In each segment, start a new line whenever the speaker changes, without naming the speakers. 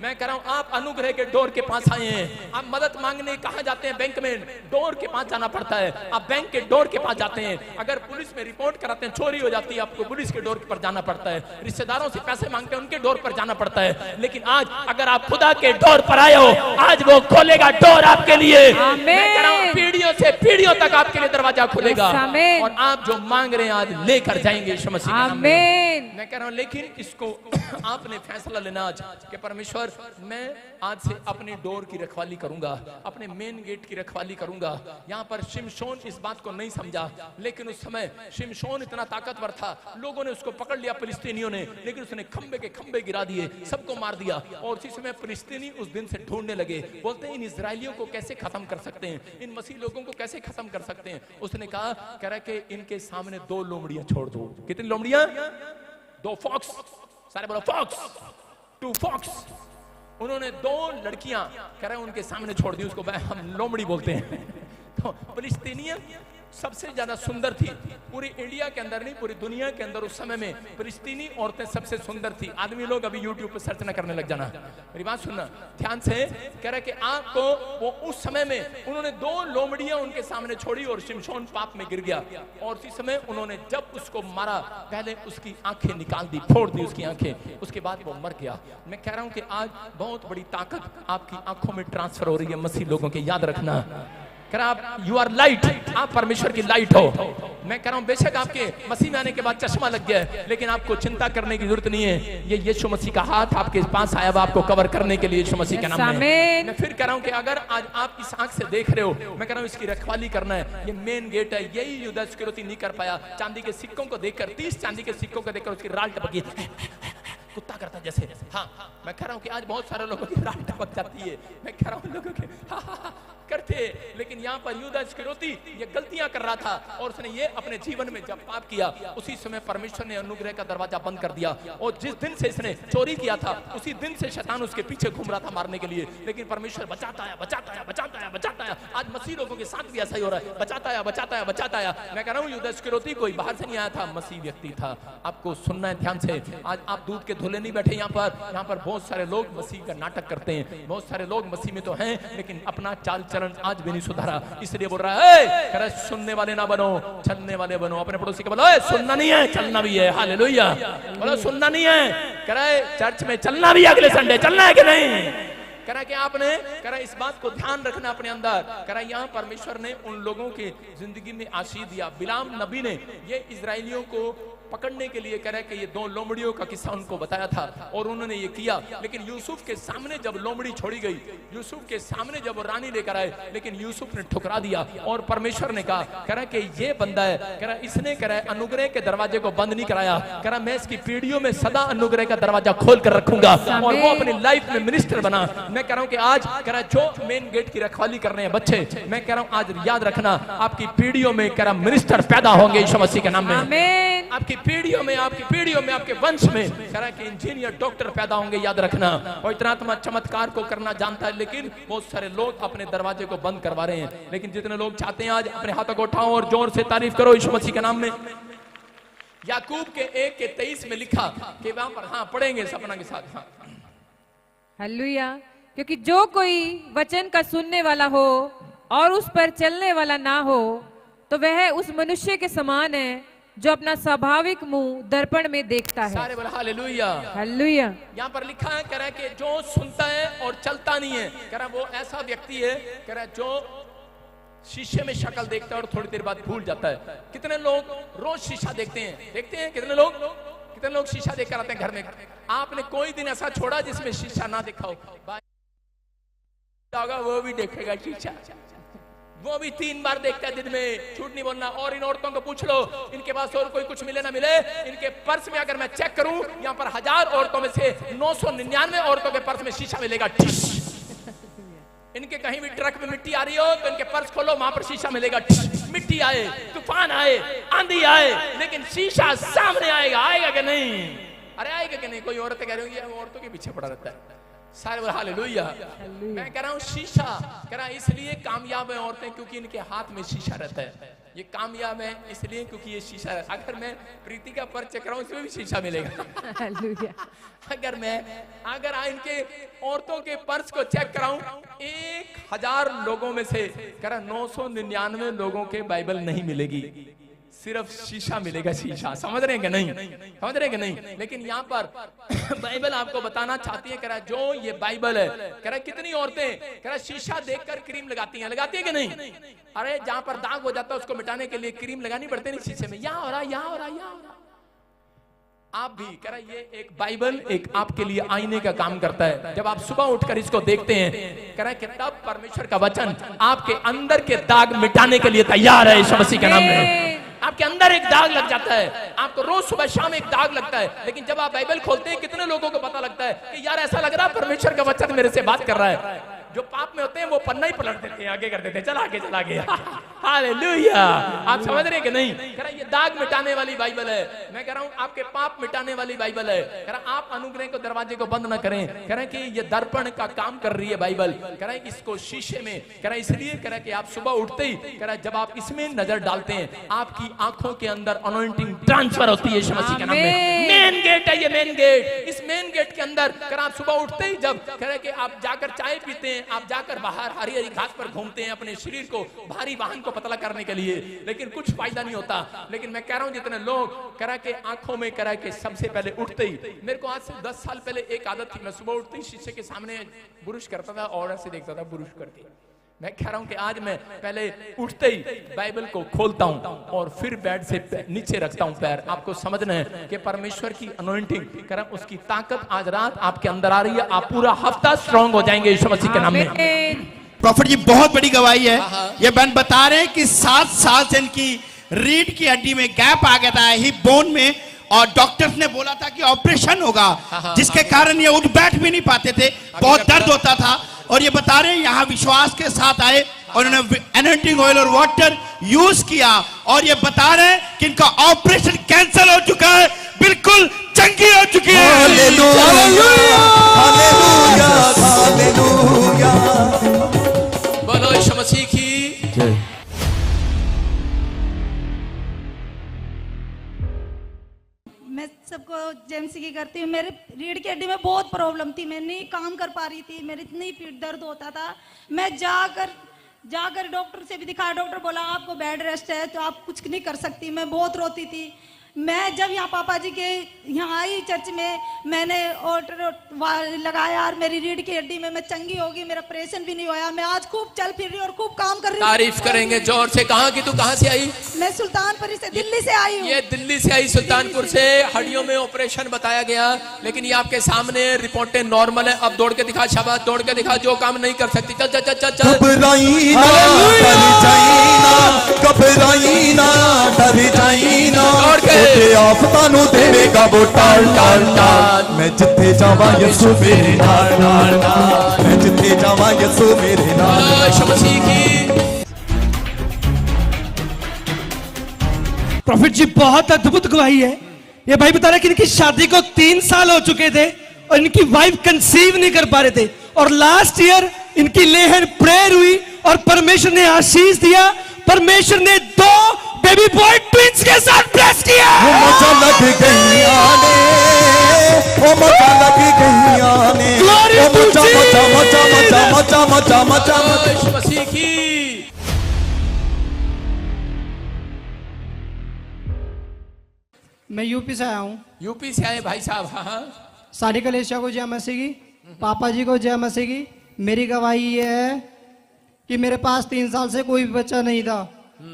मैं कह रहा हूँ आप अनुग्रह के डोर के पास आए हैं। आप मदद मांगने कहाँ जाते हैं? बैंक में डोर के पास जाना पड़ता है। आप बैंक के डोर के पास जाते हैं। अगर पुलिस में रिपोर्ट कराते हैं, चोरी हो जाती है, आपको पुलिस के डोर पर जाना पड़ता है। रिश्तेदारों से पैसे मांगते हैं, उनके डोर पर जाना पड़ता है। लेकिन आज अगर आप खुदा के डोर पर आए हो, आज वो खोलेगा डोर आपके लिए। मैं कह रहा हूँ पीढ़ियों से पीढ़ियों तक आपके लिए दरवाजा खुलेगा और आप जो मांग रहे हैं आज लेकर जाएंगे यीशु मसीह के नाम में। मैं कह रहा हूँ लेकिन इसको आपने फैसला लेना आज कि परमेश्वर मैं आज से अपनी डोर की रखवाली करूंगा, अपने मेन गेट की रखवाली करूंगा। यहाँ पर शिमशोन इस बात को नहीं समझा, लेकिन उस समय शिमशोन इतना ताकतवर था, लोगों ने उसको पकड़ लिया फिलिस्तीनियों ने, लेकिन उसने खंबे के खंबे गिरा दिए, सबको मार दिया। और उसी समय फिलिस्तीनी उस दिन से ढूंढने लगे, बोलते हैं इन इजरायलियों को कैसे खत्म कर सकते हैं, इन मसीह लोगों को कैसे खत्म कर सकते हैं। उसने कहा कह रहा कि इनके सामने 2 लोमड़ियां छोड़ दो। कितनी लोमड़ियां? 2 फॉक्स। सारे बोलो फॉक्स, 2 फॉक्स। उन्होंने 2 लड़कियां कह रहे उनके सामने छोड़ दी, उसको हम लोमड़ी बोलते हैं। तो फिलिस्तीनियां सबसे ज्यादा सुंदर थी पूरी इंडिया के अंदर, नहीं पूरी दुनिया के अंदर उस समय में फिलिस्तीनी औरतें सबसे सुंदर थी। आदमी लोग अभी यूट्यूब पे सर्च न करने लग जाना, मेरी बात सुनना ध्यान से। कह रहे कि आपको वो उस समय में उन्होंने 2 लोमड़ियां उनके सामने छोड़ी और शिमशोन पाप में गिर गया। और उसी समय उन्होंने जब उसको मारा, पहले उसकी आंखें निकाल दी, फोड़ दी उसकी आंखें, उसके बाद वो मर गया। मैं कह रहा हूं कि आज बहुत बड़ी ताकत आपकी आंखों में ट्रांसफर हो रही है मसीह लोगों के, याद रखना। आप यू आर लाइट, आप परमेश्वर की लाइट हो। मैं कह रहा हूं बेशक आपके मसीह में आने के बाद चश्मा लग गया है, लेकिन आपको चिंता करने की जरूरत नहीं है। ये यीशु मसीह का हाथ आपके पास आया हुआ आपको कवर करने के लिए यीशु मसीह के नाम में। मैं फिर कह रहा हूं कि अगर आज आप इस आंख से देख रहे हो, मैं कह रहा हूं इसकी रखवाली करना है। ये मेन गेट है, यही यूदा इस्करियोती नहीं कर पाया। चांदी के सिक्कों को देखकर, 30 चांदी के सिक्कों को देखकर उसकी राल टपकी, कुत्ता करता जैसे। हाँ, मैं कह रहा हूं कि आज बहुत सारे लोगों की राल टपक जाती है। मैं कह रहा हूं लोगों के करते, लेकिन यहाँ पर यूदा इस्करियोती ये गलतियां कर रहा था और उसने ये अपने जीवन में जब पाप किया, उसी समय परमेश्वर ने अनुग्रह का दरवाजा बंद कर दिया। और जिस दिन से इसने चोरी किया था, उसी दिन से शैतान उसके पीछे घूम रहा था मारने के लिए, लेकिन परमेश्वर बचाता है, बचाता है, बचाता है, बचाता है। आज मसीह लोगों के साथ भी ऐसा ही हो रहा है, बचाता है, बचाता है, बचाता है। मैं कह रहा हूँ यूदा इस्करियोती कोई बाहर से नहीं आया था, मसीह व्यक्ति था। आपको सुनना है ध्यान से। आज आप दूध के धुले नहीं बैठे यहाँ पर बहुत सारे लोग मसीह का नाटक करते हैं। बहुत सारे लोग मसीह में तो हैं, लेकिन अपना चाल चलन आज भी नहीं सुधारा। इसलिए बोल रहा है कह रहा है सुनने वाले ना बनो, चलने वाले बनो। अपने पड़ोसी को बोलो सुनना नहीं है, चलना भी है। हालेलुया। बोलो सुनना नहीं है, कह रहा है चर्च में चलना भी है, अगले संडे चलना है कि नहीं। कह रहा कि आपने कह रहा इस बात को ध्यान रखना अपने अंदर। कह रहा यहाँ परमेश्वर ने उन लोगों के जिंदगी में आशीष दिया। बिलाम नबी ने ये इजरायलियों को पकड़ने के लिए कह रहा है कि ये 2 लोमड़ियों का किस्सा उनको बताया था और उन्होंने ये किया। लेकिन यूसुफ के सामने जब लोमड़ी छोड़ी गई, यूसुफ के सामने जब वो रानी लेकर आए, लेकिन यूसुफ ने ठुकरा दिया। और परमेश्वर ने कहा कह रहा कि ये बंदा है, कह रहा इसने कह रहा है अनुग्रह के दरवाजे को बंद नहीं कराया। कह रहा मैं इसकी पीढ़ियों में सदा अनुग्रह का दरवाजा खोल कर रखूंगा और वो अपनी लाइफ में मिनिस्टर बना। मैं कह रहा हूँ कि आज कह रहा जो मेन गेट की रखवाली करने हैं बच्चे, मैं कह रहा हूँ आज याद रखना आपकी पीढ़ियों में कह रहा मिनिस्टर पैदा होंगे यीशु मसीह के नाम में। आपकी पीढ़ियों में, आपकी पीढ़ियों में, आपके वंश में कह रहा कि इंजीनियर, डॉक्टर पैदा होंगे, याद रखना। और इतना आत्मा चमत्कार को करना जानता है, लेकिन बहुत सारे लोग अपने दरवाजे को बंद करवा रहे हैं। लेकिन जितने लोग चाहते हैं आज अपने हाथों को उठाओ और जोर से तारीफ करो यीशु मसीह के नाम में। याकूब के 1:23 में लिखा कि वहां पर, हाँ पढ़ेंगे सपना के साथ। हाँ
हालेलुया। क्योंकि जो कोई वचन का सुनने वाला हो और उस पर चलने वाला ना हो, तो वह उस मनुष्य के समान है जो अपना स्वाभाविक मुंह दर्पण में देखता है।
सारे बोले हालेलुया।
हालेलुया।
यहाँ पर लिखा है कह रहा है कि जो सुनता है और चलता नहीं है, कह रहा वो ऐसा व्यक्ति है कह रहा जो शीशे में शक्ल देखता है और थोड़ी देर बाद भूल जाता है। कितने लोग रोज शीशा देखते हैं कितने लोग शीशा देखकर आते हैं घर में। आपने कोई दिन ऐसा छोड़ा जिसमें शीशा ना देखा हो? वो भी देखेगा शीशा, वो भी 3 बार देखता है दिन में, झूठ नहीं बोलना। और इन औरतों को पूछ लो, इनके पास और कोई कुछ मिले ना मिले, इनके पर्स में अगर मैं चेक करूं, यहाँ पर 1000 औरतों में से 999 औरतों के पर्स में शीशा मिलेगा। इनके कहीं भी ट्रक में मिट्टी आ रही हो तो इनके पर्स खोलो, वहां पर शीशा मिलेगा। मिट्टी आए, तूफान आए, आंधी आए, लेकिन शीशा सामने आएगा कि नहीं? अरे आएगा कि नहीं? कोई औरत कह रही होगी औरतों के पीछे पड़ा रहता है। सारे बोल हालेलुया। मैं कह रहा हूँ शीशा, कह रहा इसलिए कामयाब है औरतें क्योंकि इनके हाथ में शीशा रहता है। ये कामयाब है इसलिए क्योंकि ये शीशा है। अगर मैं प्रीति का पर्स चेक कराऊं इसमें भी शीशा मिलेगा। अगर इनके औरतों के पर्स को चेक कराऊं 1000 लोगों में से कह रहा 999 लोगों के बाइबल नहीं मिलेगी, सिर्फ शीशा मिलेगा। शीशा समझ रहे हैं कि नहीं? समझ रहे हैं कि नहीं? लेकिन यहाँ पर बाइबल आपको बताना चाहती है, कह रहा जो ये बाइबल है, कह रहा कितनी औरतें कह रहा शीशा देखकर क्रीम लगाती हैं कि नहीं? अरे जहां पर दाग हो जाता है उसको मिटाने के लिए क्रीम लगानी पड़ती नहीं शीशे में, यहाँ हो रहा, यहाँ हो रहा, यहाँ हो रहा। आप भी कह रहा ये एक बाइबल एक आपके लिए आईने का काम करता है। जब आप सुबह उठकर इसको देखते हैं, कह रहा है कि तब परमेश्वर का वचन आपके अंदर के दाग मिटाने के लिए तैयार है। यीशु मसीह के नाम में आपके अंदर एक दाग लग जाता है, आपको रोज सुबह शाम एक दाग लगता है, लेकिन जब आप बाइबल खोलते हैं कितने लोगों को पता लगता है कि यार ऐसा लग रहा है परमेश्वर का वचन मेरे से बात कर रहा है। जो पाप में होते हैं वो पन्ना ही पलट देते हैं, आगे कर देते हैं, चला आगे। हालेलुया। आप समझ रहे हैं कि नहीं? कह रहा ये दाग मिटाने वाली बाइबल है। मैं कह रहा हूँ आपके पाप मिटाने वाली बाइबल है। कह रहा आप अनुग्रह को दरवाजे को बंद ना करें। कह रहे कि ये दर्पण का काम कर रही है बाइबल। कह रहे इसको शीशे में, कह रहा इसलिए कह रहा कि आप सुबह उठते ही कह रहा जब आप इसमें नजर डालते हैं आपकी आंखों के अंदर अनॉइंटिंग ट्रांसफर होती है। यीशु मसीह के नाम में मेन गेट है ये, मेन गेट। इस मेन गेट के अंदर कह रहा आप सुबह उठते ही जब कह रहे कि आप जाकर चाय पीते हैं, आप जाकर बाहर हरी हरी घास पर घूमते हैं अपने शरीर को भारी वाहन को पतला करने के लिए, लेकिन कुछ फायदा नहीं होता। लेकिन मैं कह रहा हूं जितने लोग कह रहा के आंखों में कह रहा के सबसे पहले उठते ही, मेरे को आज से 10 साल पहले एक आदत थी, मैं सुबह उठते ही शीशे के सामने बुरुश करता था और ऐसे देखता था बुरुश करके। मैं कह रहा हूं कि आज मैं पहले उठते ही बाइबल को खोलता हूं और फिर बेड से नीचे रखता हूं पैर। आपको समझना है कि परमेश्वर की अनॉइंटिंग कह उसकी ताकत आज रात आपके अंदर आ रही है। आप पूरा हफ्ता स्ट्रांग हो जाएंगे यीशु मसीह के नाम में।
प्रॉफिट जी बहुत बड़ी गवाही है। ये बहन बता रहे हैं कि 7 साल से इनकी रीढ़ की हड्डी में गैप आ गया था, हिप बोन में, और डॉक्टर्स ने बोला था कि ऑपरेशन होगा, जिसके कारण ये उठ बैठ भी नहीं पाते थे, बहुत दर्द होता था। और ये बता रहे हैं यहाँ विश्वास के साथ आए और उन्होंने एनॉइंटिंग ऑयल और वाटर यूज किया, और ये बता रहे हैं कि इनका ऑपरेशन कैंसिल हो चुका है, बिल्कुल चंगी हो चुकी है।
Hallelujah, hallelujah, hallelujah.
बोलो यीशु मसीह की जय।
मैं सबको जेएमसी की करती हूँ। मेरे रीढ़ की हड्डी में बहुत प्रॉब्लम थी, मैं नहीं काम कर पा रही थी, मेरी इतनी पीठ दर्द होता था। मैं जाकर डॉक्टर से भी दिखाया, डॉक्टर बोला आपको बेड रेस्ट है तो आप कुछ नहीं कर सकती। मैं बहुत रोती थी। मैं जब यहाँ पापा जी के यहाँ आई चर्च में, मैंने ऑर्डर लगाया और मेरी रीढ़ की हड्डी में मैं चंगी होगी, मेरा ऑपरेशन भी नहीं हुआ। मैं आज खूब चल फिर रही हूँ और खूब काम कर रही हूँ।
तारीफ करेंगे जोर से। कहाँ की तू, कहाँ से आई?
मैं सुल्तानपुर से, दिल्ली से आई हूँ।
ये दिल्ली से आई, सुल्तानपुर से। हड्डियों में ऑपरेशन बताया गया, लेकिन ये आपके सामने रिपोर्टें नॉर्मल है। अब दौड़ के दिखा, शाबाश, दौड़ के दिखा, जो काम नहीं कर सकती। चल चल चल चल।
घबराईना, डर जाईना, ते आफतां नूं देवेगा वो टाल टाल टाल। मैं जिथे जावां यसू मेरे नाल नाल नाल, मैं जिथे जावां यसू मेरे नाल।
यीशु मसीह की।
प्रॉफिट जी बहुत अद्भुत गवाही है। ये भाई बता रहे कि इनकी शादी को 3 साल हो चुके थे और इनकी वाइफ कंसीव नहीं कर पा रहे थे, और लास्ट ईयर इनकी लेहन प्रेयर हुई और परमेश्वर ने आशीष दिया। परमेश्वर ने 2 बेबी बॉय ट्विंस के साथ ब्लेस किया।
वो मजा लग गईया ने, वो मजा लग गईया ने, वो मजा मजा मजा मजा मजा मजा मजा मजा।
यीशु मसीह की।
मैं यूपी से आया हूँ।
यूपी से आए भाई साहब। हाँ,
सारी कलेशिया को जय मसीह की, पापा जी को जय मसीह की। मेरी गवाही ये है कि मेरे पास 3 साल से कोई भी बच्चा नहीं था।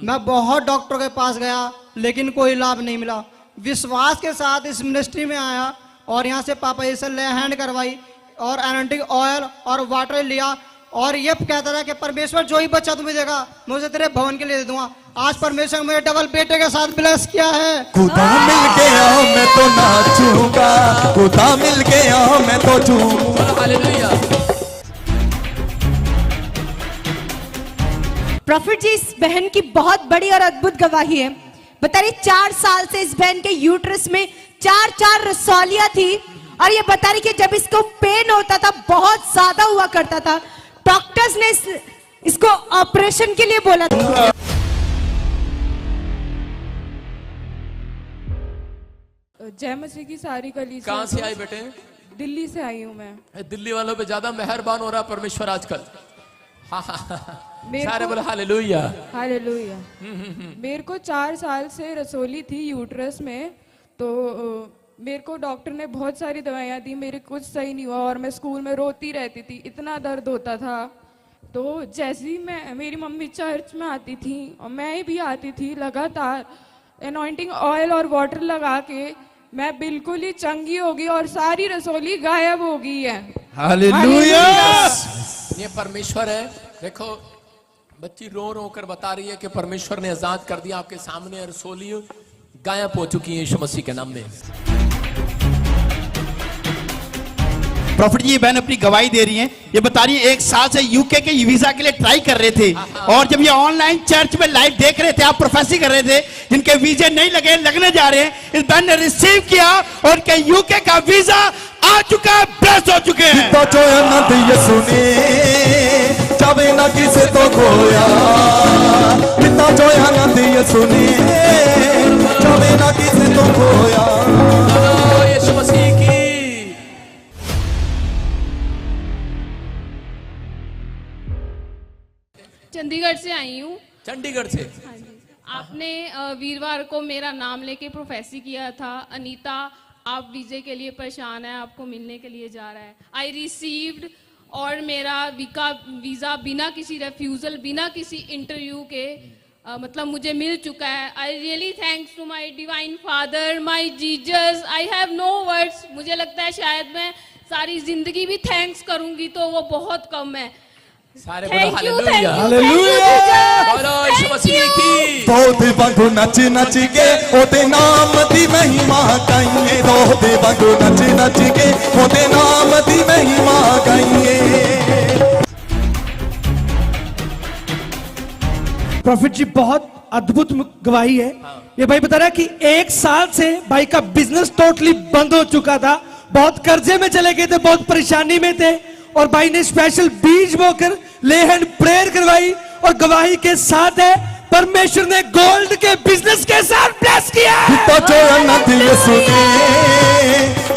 मैं बहुत डॉक्टर के पास गया लेकिन कोई लाभ नहीं मिला। विश्वास के साथ इस मिनिस्ट्री में आया और यहाँ से पापा जी से ले हैंड करवाई और एनॉइंटिंग ऑयल और वाटर लिया, और ये कहता था कि परमेश्वर जो ही बच्चा तुम्हें देगा मैं उसे तेरे भवन के लिए दे दूंगा। आज परमेश्वर मुझे डबल बेटे के साथ ब्लेस किया है।
खुदा मिल गया मैं तो नाचूंगा, खुदा मिल गया मैं तो झूमूंगा।
हालेलुया।
प्रॉफिट जी, इस बहन की बहुत बड़ी और अद्भुत गवाही है। बता रही 4 साल से इस बहन के यूट्रस में 4 रसौलियां थी और ये बता रही कि जब इसको पेन होता था बहुत ज्यादा हुआ करता था, डॉक्टर्स ने इसको ऑपरेशन के लिए बोला था।
जय मसीह की सारी कली।
कहाँ से आए बेटे?
दिल्ली से आई हूँ मैं।
दिल्ली वालों पे ज्यादा मेहरबान हो रहा परमेश्वर आजकल। हाँ हाँ हाँ।
मेरे
सारे
को-
बोले हालेलुया।
हालेलुया। मेरे को 4 साल से रसोली थी यूट्रस में, तो मेरे को डॉक्टर ने बहुत सारी दवाइयाँ दी, मेरे कुछ सही नहीं हुआ और मैं स्कूल में रोती रहती थी, इतना दर्द होता था। तो जैसे ही मेरी मम्मी चर्च में आती थी और मैं भी आती थी, लगातार एनॉइंटिंग ऑयल और वाटर लगा के मैं बिल्कुल ही चंगी हो गई और सारी रसोली गायब हो गई है।
हालेलुया।
ये परमेश्वर है। देखो बच्ची रो रो कर बता रही है कि परमेश्वर ने आजाद कर दिया, आपके सामने रसोली गायब हो चुकी है यीशु मसीह के नाम में।
प्रॉफिट जी, ये बहन अपनी गवाही दे रही हैं। ये बता रही है 1 साल से यूके के वीजा के लिए ट्राई कर रहे थे, और जब ये ऑनलाइन चर्च में लाइव देख रहे थे, आप प्रोफेसी कर रहे थे, जिनके वीजे नहीं लगे, लगने जा रहे हैं, इस बहन ने रिसीव किया और उनके यूके का वीजा आ चुका है, ब्लेस हो चुके हैं।
तो जो अनंत यीशु ने जावे ना किसे तो खोया, पिता जो अनंत यीशु ने जावे ना किसे तो खोया।
बोलो यीशु मसीह की।
चंडीगढ़ से आई हूँ।
चंडीगढ़ से।
हाँ जी। आपने वीरवार को मेरा नाम लेके प्रोफेसी किया था, अनीता आप वीजे के लिए परेशान है, आपको मिलने के लिए जा रहा है। आई रिसीव्ड और मेरा वीज़ा बिना किसी रेफ्यूजल, बिना किसी इंटरव्यू के मतलब मुझे मिल चुका है। I really thanks to my divine father, my Jesus. I have no words. मुझे लगता है शायद मैं सारी जिंदगी भी थैंक्स करूंगी तो वो बहुत कम है।
सारे बोलो
थैंक यू,
हालेलुया। बोलो यीशु मसीह की।
दोदे वांगू नच नच के ओदे नाम दी महिमा गाइए, दोदे वांगू नच नच के ओदे नाम दी महिमा गाइए।
प्रॉफिट जी, बहुत अद्भुत गवाही है। ये भाई बता रहा है कि 1 साल से भाई का बिजनेस टोटली बंद हो चुका था, बहुत कर्जे में चले गए थे, बहुत परेशानी में थे, और भाई ने स्पेशल बीज बोकर ले हैंड प्रेयर करवाई और गवाही के साथ है परमेश्वर ने गोल्ड के बिजनेस के साथ ब्लेस किया।
तो जो अनंत यीशु ने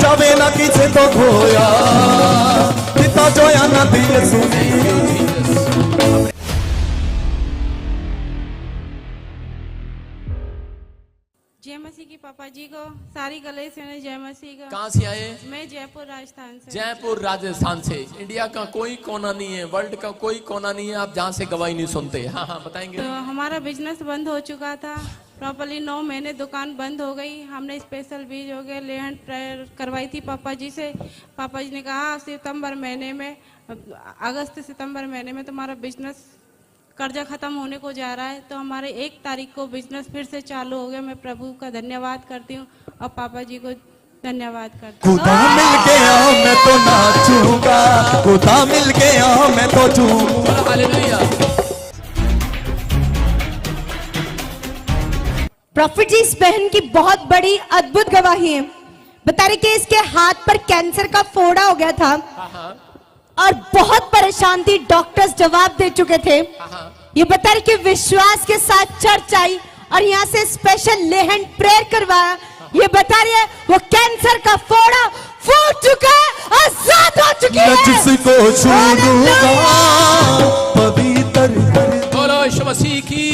जावे ना किसे तो खोया, पिता जो अनंत यीशु ने।
जय मसीह की पापा जी को सारी गले से जय मसीह का।
कहाँ से आए?
मैं जयपुर राजस्थान से।
जयपुर राजस्थान से। इंडिया का कोई कोना नहीं है, वर्ल्ड का कोई कोना नहीं है आप जहाँ से गवाही नहीं सुनते। हाँ हाँ बताएंगे।
तो हमारा बिजनेस बंद हो चुका था प्रॉपरली, 9 महीने दुकान बंद हो गई। हमने स्पेशल बीज हो गए ले हैंड प्रेयर करवाई थी पापा जी से। पापा जी ने कहा सितंबर महीने में, अगस्त सितंबर महीने में तुम्हारा बिजनेस कर्जा खत्म होने को जा रहा है। तो हमारे 1 तारीख को बिजनेस फिर से चालू हो गया। मैं प्रभु का धन्यवाद करती हूँ और पापा जी को धन्यवाद करती हूँ।
खुदा मिल गया मैं तो नाचूंगा, खुदा मिल गया मैं तो झूमूंगा।
हालेलुया।
प्रॉफिट जी, इस बहन की बहुत बड़ी अद्भुत गवाही है। बता रही कि इसके हाथ पर कैंसर का फोड़ा हो गया था और बहुत परेशान थी, डॉक्टर्स जवाब दे चुके थे। ये बता रही कि विश्वास के साथ चर्च आई और यहाँ से स्पेशल ले हैंड प्रेयर करवाया। ये बता रही है वो कैंसर का फोड़ा फूट चुका है, आजाद हो चुकी है।
जिसको छू लूंगा पवित्र।
बोलो यीशु मसीह की।